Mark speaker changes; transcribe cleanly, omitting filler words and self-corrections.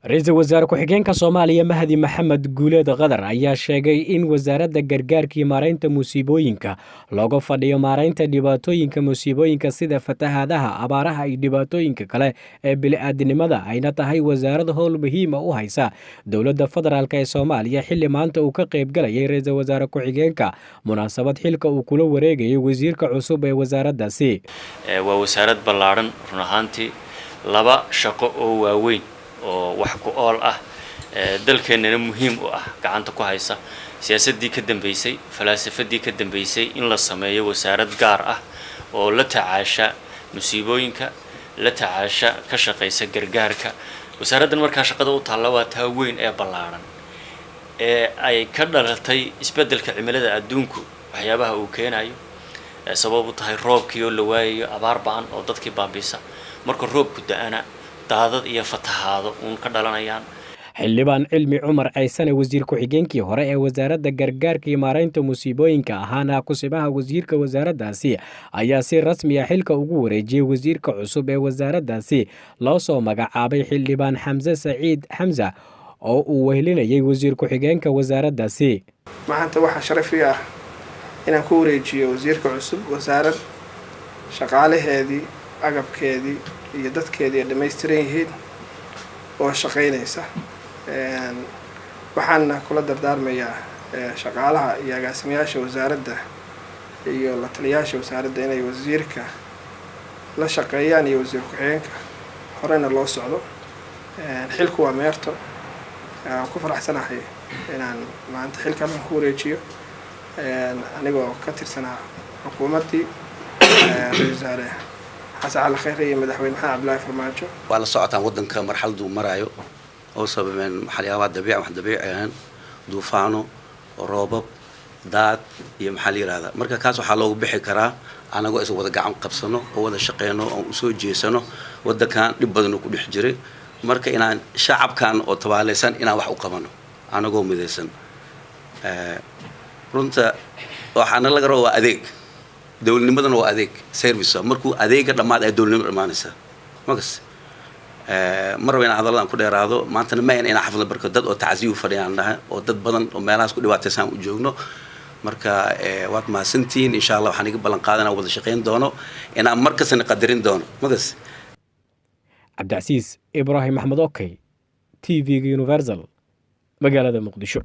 Speaker 1: رئيس وزراء ku-xigeenka Soomaaliya Mahdi Maxamed Guuleed Qadar ayaa sheegay in wasaaradda gargaarka iyo maareynta musiibooyinka looga fadhiyo maareynta dhibaatooyinka musiibooyinka sida fatahaadaha, abaaraha iyo dhibaatooyinka kale ee bini'aadanimada ayna tahay wasaarad howl muhiim ah u haysa dowladda federaalka ee Soomaaliya xilli maanta uu ka qayb galayay ra'iisul wasaare ku-xigeenka munaasabad xilka uu kula wareegayay wasiirka cusub ee wasaaraddaasi.
Speaker 2: waa wasaarad ballaaran run ahaantii laba shaqo oo waaweyn oo wax ku ool ah dalkeenna muhiim u ah gacanta ku haysa siyaasadii ka dambeysay falaasafadii ka dambeysay in la sameeyo wasaarad gaar ah oo la tacaasha musiibooyinka la tacaasha ka shaqeysa gargaarka wasaaraddan markaa shaqada u taalla waa taa weyn ee ballaaran ee ay ka dhalatay isbeddelka cimilada adduunku waxyaabaha uu keenayo sabab u tahay roobkii oo la waayayo abaar ba'an oo dadkii baabiisa marka roobku da'ana daadad iyo fatahaado uun ka dhalanayaan.
Speaker 1: xildhibaan cilmi cumar caysane wasiir ku-xigeenkii hore ee wasaaradda gargaarka iyo maareynta musiibooyinka ahaana kusibaha wasiirka wasaaraddaasi ayaa si rasmi ah xilka ugu wareejiyay wasiirka cusub ee wasaaraddaasi loo soo magacaabay xildhibaan Xamse Saciid Xamza oo uu wehelinayay wasiir ku-xigeenka wasaaraddaasi.
Speaker 3: maanta waxa sharaf ah inaan ku wareejiyo wasiirka cusub wasaarad shaqaalaheedii agabkeedii iyo dadkeedii dhameystiran yihiin oo shaqeynaysa waxaan kula dardaarmayaa shaqaalaha iyo agaasimayaasha wasaaradda iyo la taliyaasha wasaaradda inay wasiirka la shaqeeyaan iyo wasiir ku-xigeenka horena loo socdo xilku waa meerto ku faraxsanahay inaan maanta xilkan ku wareejiyo anigoo ka tirsanaa xukuumaddii wasaare حسن الخير هي مدحوين محمد عبد الله فرماجو
Speaker 4: ولا صعدان ودنك مرحلة مرايو أو سبب من محليات دبيع واحد دبيع يعني دوفانو روبب داد يمحلي هذا مركز كاسو حلو بحكرة أنا قوي سوى ذا قام قبسنو هو ذا شقينو أو سوى جيسنو وذا كان لبدنو كل حجري مركز إن شعب كان أو تبالسن إن واحد قمنو أنا قوم بذسن رنت وحنا لقروا أذيك dowladnimadana waa adeeg service markuu adeega dhamaad ay dowladnimada dhamaanaysa magas mar weyn hadalaan ku dheeraado maanta ma in xaflad barka dad oo tacsiyo fadhiyaan oo dad badan oo meelahaas ku dhibaataysan u joogno marka waad maasantiin insha Allah waxaan iga ballan qaadanaa wada shaqeyn doono inaan markasna qadarin doono magas
Speaker 1: Cabdi Casiis Ibrahim Ahmed Okay TV Universal magaalada Muqdisho.